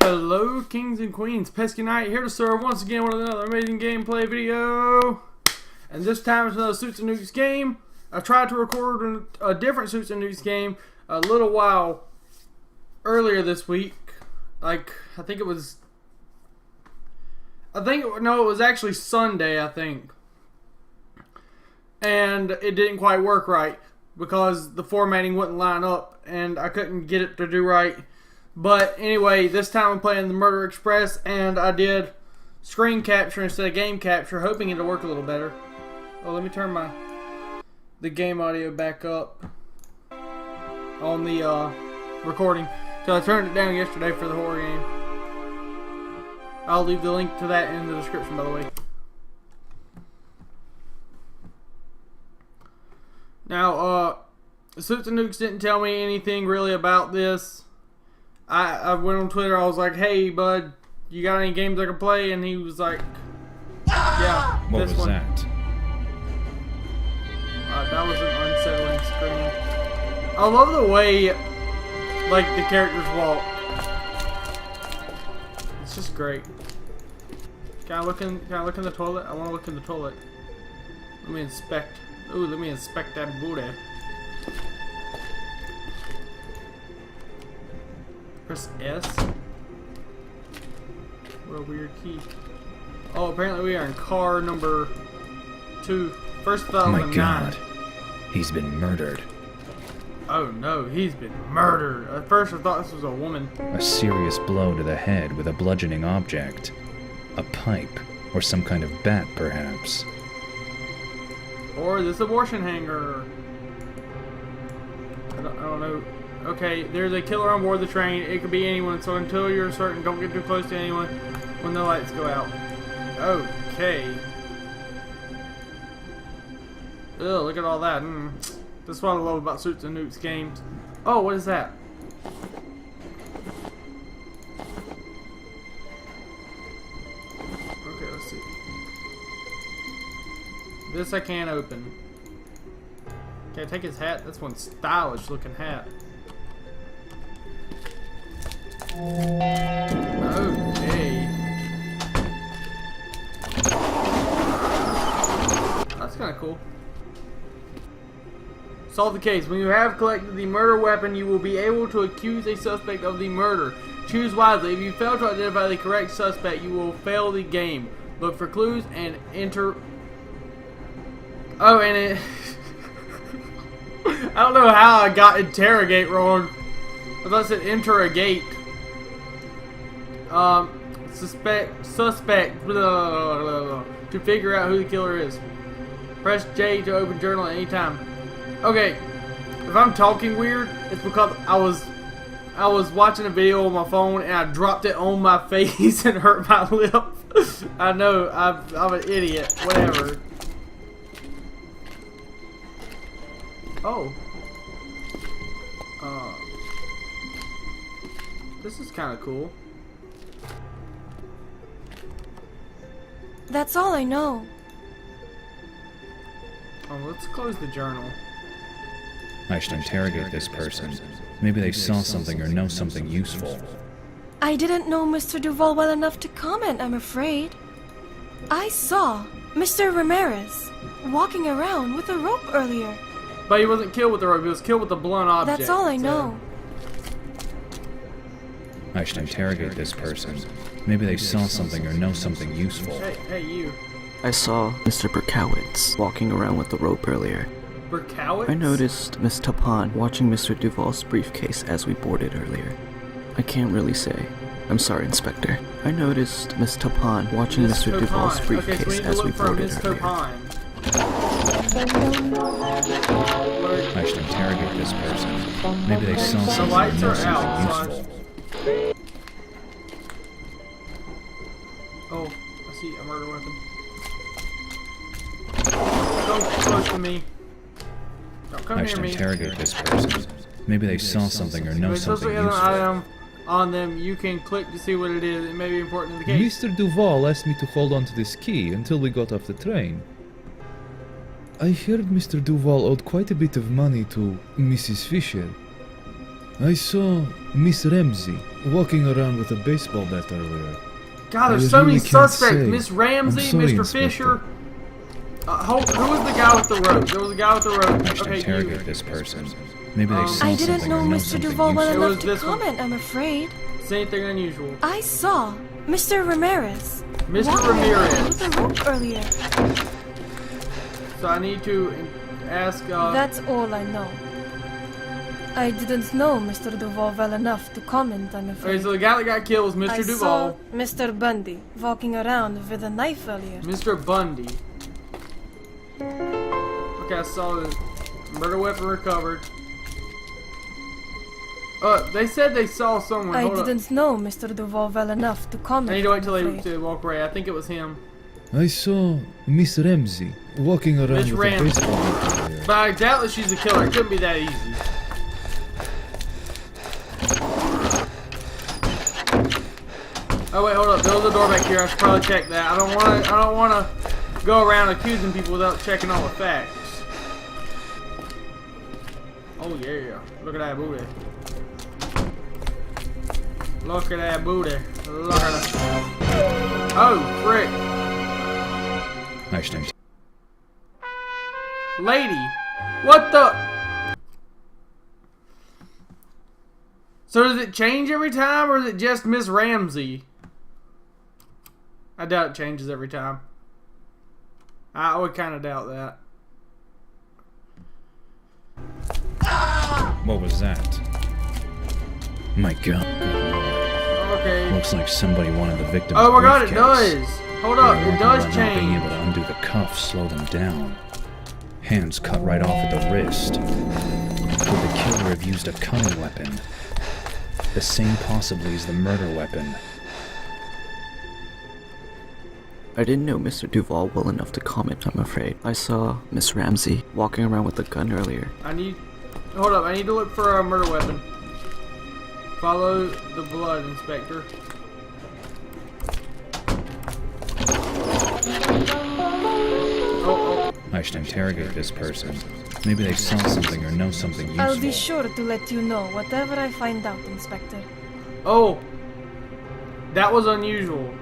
Hello, kings and queens. Pesky Knight here to serve once again with another amazing gameplay video. And this time it's another Suits and Nukes game. I tried to record a different Suits and Nukes game a little while earlier this week. Like, it was actually Sunday, I think. And it didn't quite work right because the formatting wouldn't line up and I couldn't get it to do right. But anyway, this time I'm playing the Murder Express, and I did screen capture instead of game capture, hoping it'll work a little better. Oh, let me turn the game audio back up on the recording. So I turned it down yesterday for the horror game. I'll leave the link to that in the description, by the way. Now, Suits and Nukes didn't tell me anything really about this. I went on Twitter, I was like, hey bud, you got any games I can play? And he was like, yeah, what this was one. that? That was an unsettling scream. I love the way, like, the characters walk. It's just great. Can I look in the toilet? I want to look in the toilet. Let me inspect. Ooh, let me inspect that booty. Press S. What a weird key. Oh, apparently we are in car number 2. First thought Oh was my a god. 9. He's been murdered. Oh no, he's been murdered. At first I thought this was a woman. A serious blow to the head with a bludgeoning object. A pipe, or some kind of bat, perhaps. Or this abortion hanger. I don't know. Okay, there's a killer on board the train. It could be anyone, so until you're certain, don't get too close to anyone when the lights go out. Okay. Ugh, look at all that. That's what I love about Suits and Nukes games. Oh, what is that? Okay, let's see. This I can't open. Can I take his hat? That's one stylish looking hat. Okay. That's kind of cool. Solve the case. When you have collected the murder weapon, you will be able to accuse a suspect of the murder. Choose wisely. If you fail to identify the correct suspect, you will fail the game. Look for clues and enter... Oh, and it... I don't know how I got interrogate wrong. I thought it said interrogate. Suspect, blah, blah, blah, blah, to figure out who the killer is. Press J to open journal at any time. Okay, if I'm talking weird, it's because I was watching a video on my phone and I dropped it on my face and hurt my lip. I know, I'm an idiot. Whatever. Oh. This is kind of cool. That's all I know. Oh, let's close the journal. I should interrogate this person. Maybe they saw something or know something useful. I didn't know Mr. Duval well enough to comment, I'm afraid. I saw Mr. Ramirez walking around with a rope earlier. But he wasn't killed with the rope, he was killed with a blunt object. That's all I know. I should interrogate this person. Maybe they saw something or know something useful. Hey, you. I saw Mr. Berkowitz walking around with the rope earlier. Berkowitz? I noticed Miss Tapan watching Mr. Duval's briefcase as we boarded earlier. I can't really say. I'm sorry, Inspector. I noticed Miss Tapan watching Mr. Duval's briefcase as we boarded earlier. I should interrogate this person. Maybe they saw something or know something useful. Oh, I see a murder weapon. Don't get close to me. Don't come I near should me. interrogate this person. Maybe they saw something or know If there's something an useful. item on them, you can click to see what it is. It may be important in the case. Mr. Duval asked me to hold on to this key until we got off the train. I heard Mr. Duval owed quite a bit of money to Mrs. Fisher. I saw Miss Ramsey walking around with a baseball bat earlier. God, there's I so many really can't suspects. say. Miss Ramsey, I'm sorry, Mr. Inspector. Fisher. Who was the guy with the rope? There was a guy with the rope. I should Okay, interrogate you. this person. Maybe they I saw I didn't something know or know Mr. something Duval well useful. It was enough to this one. comment, I'm afraid. See anything unusual? I saw Mr. Ramirez. Mr. walking Ramirez. around with a rope earlier. So I need to ask. That's all I know. I didn't know Mr. Duval well enough to comment, I'm afraid. Okay, so the guy that got killed was Mr. I Duval. saw Mr. Bundy walking around with a knife earlier. Mr. Bundy. Okay, I saw the murder weapon recovered. They said they saw someone. I Hold up. didn't know Mr. Duval well enough to comment. I need to wait till I'm they afraid. walk away. I think it was him. I saw Miss Ramsey walking around Miss with Ramsey. a baseball bat earlier. But I doubt that she's the killer. It couldn't be that easy. Oh wait, hold up. There was a door back here. I should probably check that. I don't wanna go around accusing people without checking all the facts. Oh yeah. Look at that booty. Look at that booty. Look at that. Oh, frick. I should Lady. What the? So does it change every time, or is it just Miss Ramsey? I doubt it changes every time. I would kind of doubt that. What was that? My God. Okay. Looks like somebody wanted the victim's Oh my God, it briefcase. does. Hold up, They were it working does on not being change. able to undo the cuffs, slow them down. Hands cut right off at the wrist. Could the killer have used a cutting weapon? The same possibly as the murder weapon. I didn't know Mr. Duval well enough to comment, I'm afraid. I saw Miss Ramsey walking around with a gun earlier. Hold up, I need to look for a murder weapon. Follow the blood, Inspector. Oh. I should interrogate this person. Maybe they saw something or know something useful. I'll be sure to let you know whatever I find out, Inspector. Oh. That was unusual.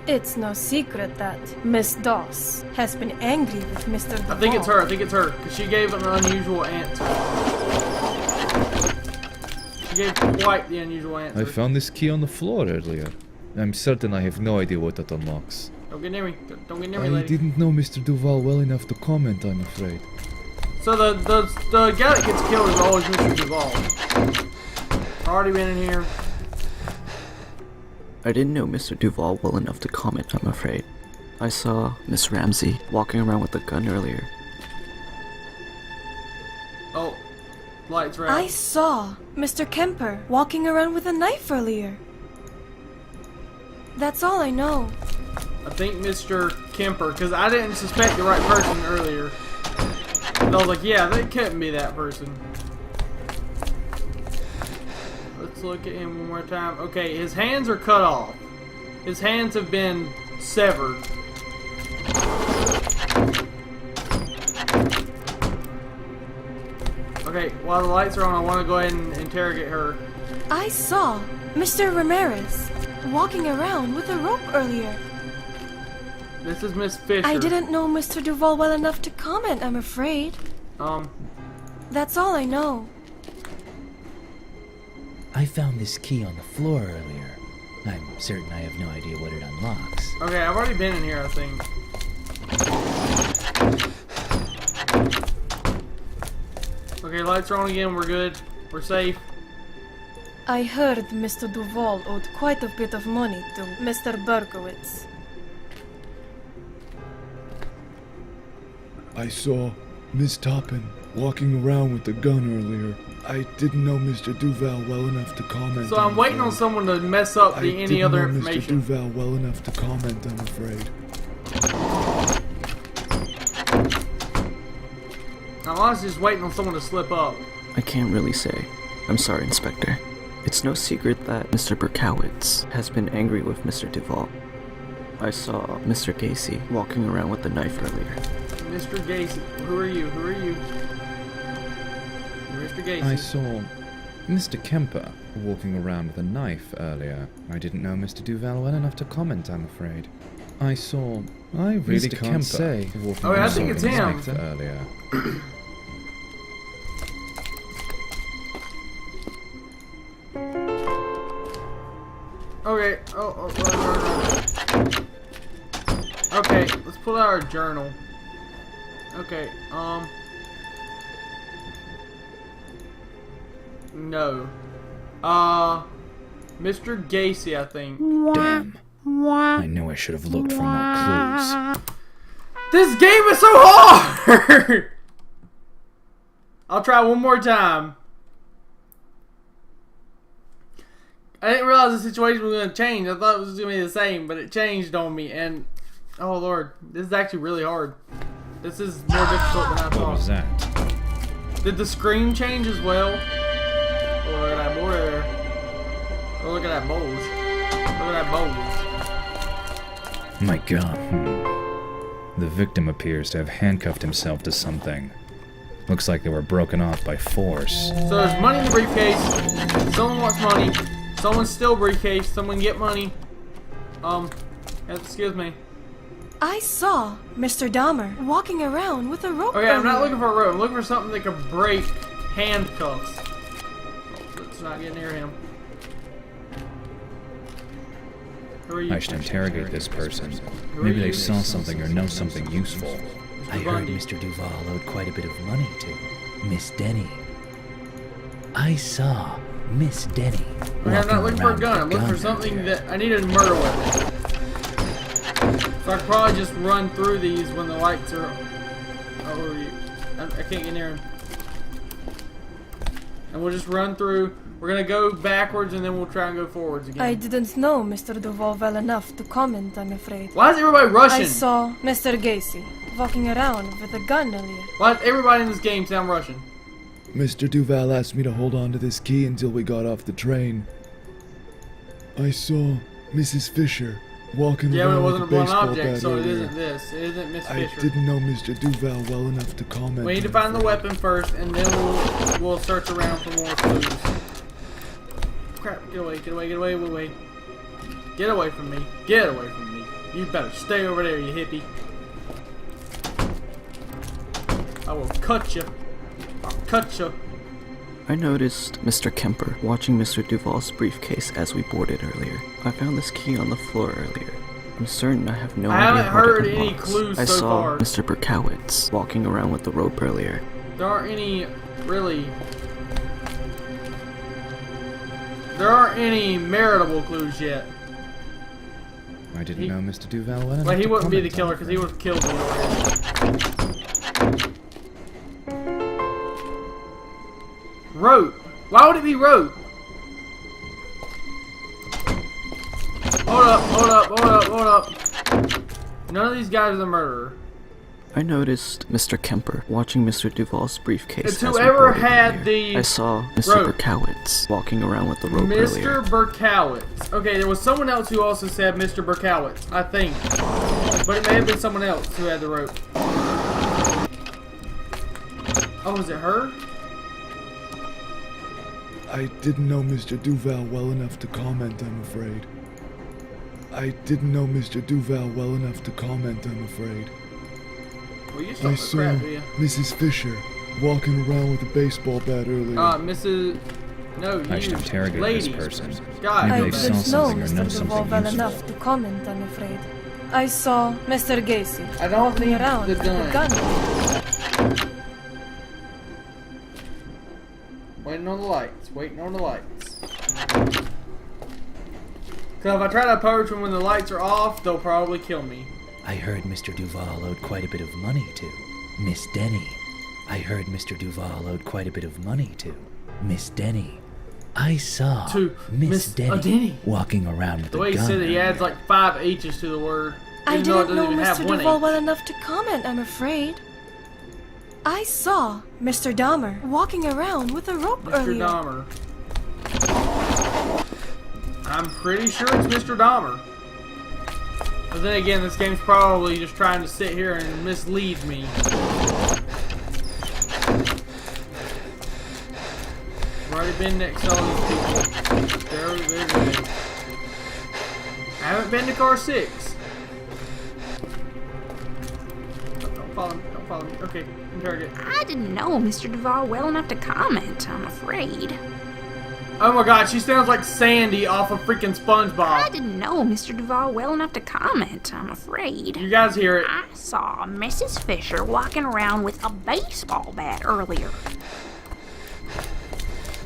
It's no secret that Miss Doss has been angry with Mr. Duval. I think it's her, because she gave an unusual answer. She gave quite the unusual answer. I found this key on the floor earlier. I'm certain I have no idea what that unlocks. Don't get near me. Don't get near me, I lady. didn't know Mr. Duval well enough to comment, I'm afraid. So the guy that gets killed is always Mr. Duval. Already been in here. I didn't know Mr. Duval well enough to comment, I'm afraid. I saw Miss Ramsey walking around with a gun earlier. Oh, lights are out. I saw Mr. Kemper walking around with a knife earlier. That's all I know. I think Mr. Kemper, because I didn't suspect the right person earlier. And I was like, yeah, that couldn't be that person. Let's look at him one more time. Okay, his hands are cut off. His hands have been severed. Okay, while the lights are on, I want to go ahead and interrogate her. I saw Mr. Ramirez walking around with a rope earlier. This is Miss Fisher. I didn't know Mr. Duval well enough to comment, I'm afraid. That's all I know. I found this key on the floor earlier. I'm certain I have no idea what it unlocks. Okay, I've already been in here, I think. Okay, lights are on again. We're good. We're safe. I heard Mr. Duval owed quite a bit of money to Mr. Berkowitz. I saw Miss Toppin walking around with a gun earlier. I didn't know Mr. Duval well enough to comment. So I'm waiting on someone to mess up any other information. Mr. Duval well enough to comment, I'm afraid. I'm honestly just waiting on someone to slip up. I can't really say. I'm sorry, Inspector. It's no secret that Mr. Berkowitz has been angry with Mr. Duval. I saw Mr. Gacy walking around with a knife earlier. Mr. Gacy, who are you? Who are you? You're Mr. Gacy. I saw Mr. Kemper walking around with a knife earlier. I didn't know Mr. Duval well enough to comment, I'm afraid. I really Mr. can't Kemper say. Walking Oh, yeah, I around think it's with a him. knife earlier. Okay. Right. Okay, let's pull out our journal. Okay, no. Mr. Gacy, I think. Damn. I knew I should have looked for more clues. This game is so hard! I'll try one more time. I didn't realize the situation was going to change. I thought it was going to be the same, but it changed on me. And, oh lord, this is actually really hard. This is more difficult than I What was thought. that? Did the screen change as well? Oh, look at that boy there. Oh, look at that bulge. Look at that bulge. My god. The victim appears to have handcuffed himself to something. Looks like they were broken off by force. So there's money in the briefcase. Someone wants money. Someone steal briefcase. Someone get money. Excuse me. I saw Mr. Dahmer walking around with a rope. Okay, I'm not earlier. looking for a rope. I'm looking for something that could break handcuffs. Oh, let's not get near him. Who are you? I should interrogate this person. Who are Maybe they you? saw something or know something useful. I heard Bundy. Mr. Duval owed quite a bit of money to Miss Denny. I saw Miss Denny. Okay, I'm not walking looking for a around gun. with I'm looking for something earlier. that I need a murder weapon. So I could probably just run through these when the lights are. Oh, I can't get near him. And we'll just run through. We're gonna go backwards and then we'll try and go forwards again. I didn't know Mr. Duval well enough to comment, I'm afraid. Why is everybody rushing? I saw Mr. Gacy walking around with a gun earlier. Why does everybody in this game sound Russian? Mr. Duval asked me to hold on to this key until we got off the train. I saw Mrs. Fisher walking Yeah, but it around wasn't a with a blunt baseball object, bat so it earlier. isn't this. It isn't Miss I Fisher. didn't know Mr. Duval well enough to comment. We need to I'm find the afraid. weapon first, and then we'll search around for more clues. Crap! Get away! Get away! Get away! Get away! Get away from me! Get away from me! You better stay over there, you hippie! I will cut you! I'll cut you! I noticed Mr. Kemper watching Mr. Duval's briefcase as we boarded earlier. I found this key on the floor earlier. I'm certain I have no I idea haven't what heard it any unlocks. clues I so saw far. Mr. Berkowitz walking around with the rope earlier. There aren't any really. There aren't any meritable clues yet. I didn't know Mr. Duval well enough But he to wouldn't be comment the killer on because he it. would have killed me already. Rope. Why would it be rope? Hold up, hold up, hold up, hold up. None of these guys are the murderer. I noticed Mr. Kemper watching Mr. Duval's briefcase It's as we whoever boarded had earlier. the I saw Mr. rope. Berkowitz walking around with the rope Mr. earlier. Berkowitz. Okay, there was someone else who also said Mr. Berkowitz, I think. But it may have been someone else who had the rope. Oh, was it her? I didn't know Mr. Duval well enough to comment, I'm afraid. I didn't know Mr. Duval well enough to comment, I'm afraid. Well, you I saw saw the crap, do you? Mrs. Fisher walking around with a baseball bat earlier. Mrs. No, you. I should interrogate ladies. this person. God, Maybe I they no, saw didn't know something or know Mr. Duval something well useful. enough to comment, I'm afraid. I saw Mr. Gacy I don't walking need around the with a gun. gun. Waiting on the lights. Waiting on the lights. Cause if I try to approach them when the lights are off, they'll probably kill me. I heard Mr. Duval owed quite a bit of money to Miss Denny. I heard Mr. Duval owed quite a bit of money to Miss Denny. I saw To Miss Miss Denny, Denny. walking around with The a way he gun. said it, he adds like 5 H's to the word. I even though it didn't doesn't know even have Mr. one Duval H. well enough to comment, I'm afraid. I saw Mr. Dahmer walking around with a rope Mr. earlier. Dahmer. I'm pretty sure it's Mr. Dahmer. But then again, this game's probably just trying to sit here and mislead me. I've already been next to all these people. They're good. I haven't been to car 6. Don't follow me. Don't follow me. Okay, interrogate. I didn't know Mr. Duval well enough to comment, I'm afraid. Oh my god, she sounds like Sandy off of freaking I SpongeBob. didn't know Mr. Duval well enough to comment, I'm afraid. You guys hear it. I saw Mrs. Fisher walking around with a baseball bat earlier.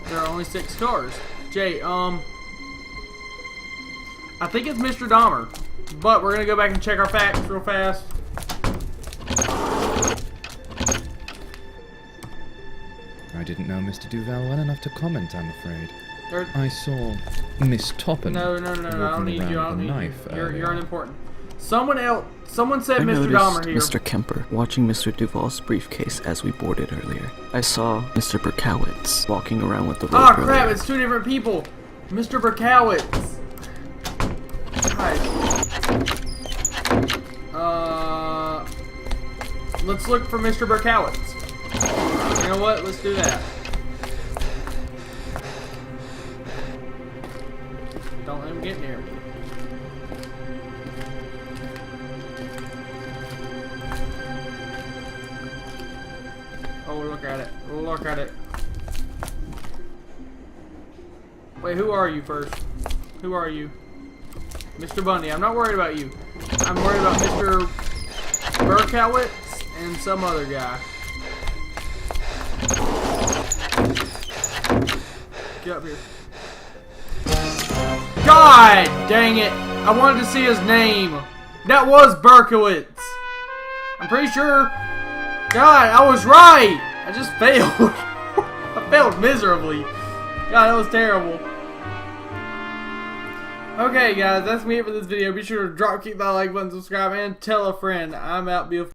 There are only 6 cars. Jay, I think it's Mr. Dahmer. But we're gonna go back and check our facts real fast. I didn't know Mr. Duval well enough to comment, I'm afraid. There, I saw Miss Toppin no, I don't walking need you. I around don't with a need knife you. You're earlier. unimportant. Someone said I Mr. noticed Dahmer here. Mr. Kemper watching Mr. Duval's briefcase as we boarded earlier. I saw Mr. Berkowitz walking around with the rope Oh crap, earlier. it's 2 different people. Mr. Berkowitz. Alright. Let's look for Mr. Berkowitz. You know what? Let's do that. Don't let him get near me. Oh, look at it. Look at it. Wait, who are you first? Who are you? Mr. Bundy. I'm not worried about you. I'm worried about Mr. Berkowitz and some other guy. Get up here. God dang it! I wanted to see his name. That was Berkowitz. I'm pretty sure. God, I was right. I just failed. I failed miserably. God, that was terrible. Okay, guys, that's me for this video. Be sure to kick that like button, subscribe, and tell a friend. I'm out, beautiful.